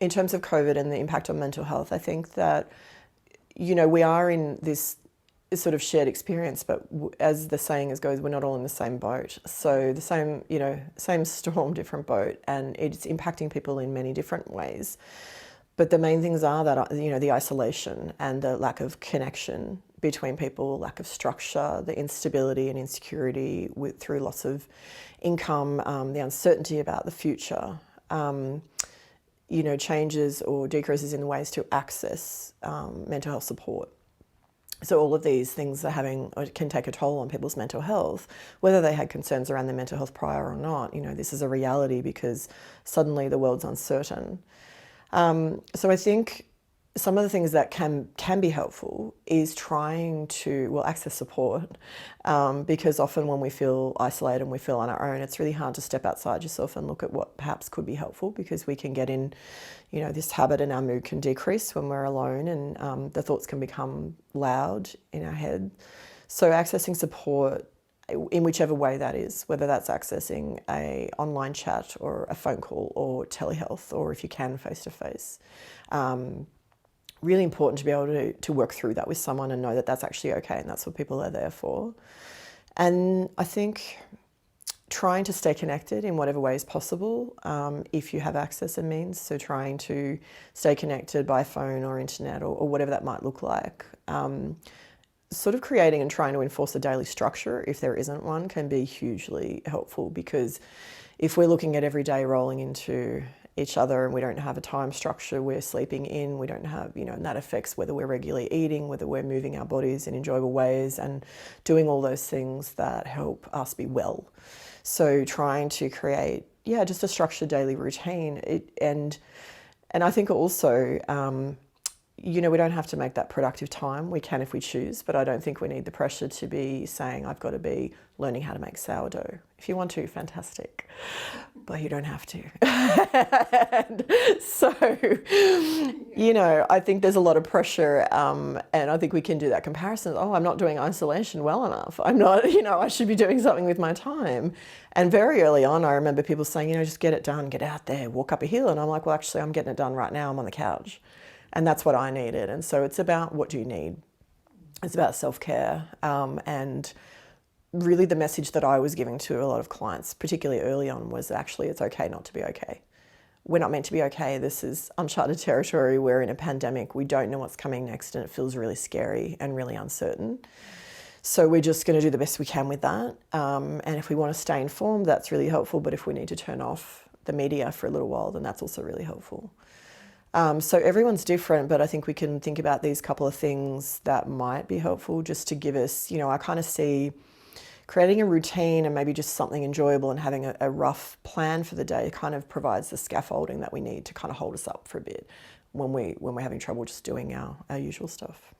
in terms of COVID and the impact on mental health, I think that, we are in this sort of shared experience, but as the saying goes, we're not all in the same boat. So the same storm, different boat, and it's impacting people in many different ways. But the main things are that, the isolation and the lack of connection between people, lack of structure, the instability and insecurity through loss of income, the uncertainty about the future, changes or decreases in ways to access mental health support. So all of these things can take a toll on people's mental health, whether they had concerns around their mental health prior or not. This is a reality because suddenly the world's uncertain. So I think some of the things that can be helpful is trying to, access support, because often when we feel isolated and we feel on our own, it's really hard to step outside yourself and look at what perhaps could be helpful, because we can get in, this habit, and our mood can decrease when we're alone, and the thoughts can become loud in our head. So accessing support in whichever way that is, whether that's accessing a online chat or a phone call or telehealth, or if you can face-to-face. Really important to be able to work through that with someone and know that that's actually okay, and that's what people are there for. And I think trying to stay connected in whatever way is possible, if you have access and means, so trying to stay connected by phone or internet or whatever that might look like. Sort of creating and trying to enforce a daily structure, if there isn't one, can be hugely helpful, because if we're looking at every day rolling into each other and we don't have a time structure, we're sleeping in, we don't have, and that affects whether we're regularly eating, whether we're moving our bodies in enjoyable ways and doing all those things that help us be well. So trying to create, just a structured daily routine. And I think also, we don't have to make that productive time. We can if we choose, but I don't think we need the pressure to be saying, I've got to be learning how to make sourdough. If you want to, fantastic, but you don't have to. And so, I think there's a lot of pressure, and I think we can do that comparison. Oh, I'm not doing isolation well enough. I'm not, I should be doing something with my time. And very early on, I remember people saying, just get it done, get out there, walk up a hill. And I'm like, well, actually, I'm getting it done right now. I'm on the couch. And that's what I needed. And so it's about, what do you need? It's about self-care. And really the message that I was giving to a lot of clients, particularly early on, was actually it's okay not to be okay. We're not meant to be okay. This is uncharted territory. We're in a pandemic. We don't know what's coming next, and it feels really scary and really uncertain. So we're just going to do the best we can with that. And if we want to stay informed, that's really helpful. But if we need to turn off the media for a little while, then that's also really helpful. So everyone's different, but I think we can think about these couple of things that might be helpful just to give us, I kind of see creating a routine and maybe just something enjoyable and having a rough plan for the day kind of provides the scaffolding that we need to kind of hold us up for a bit when we're having trouble just doing our usual stuff.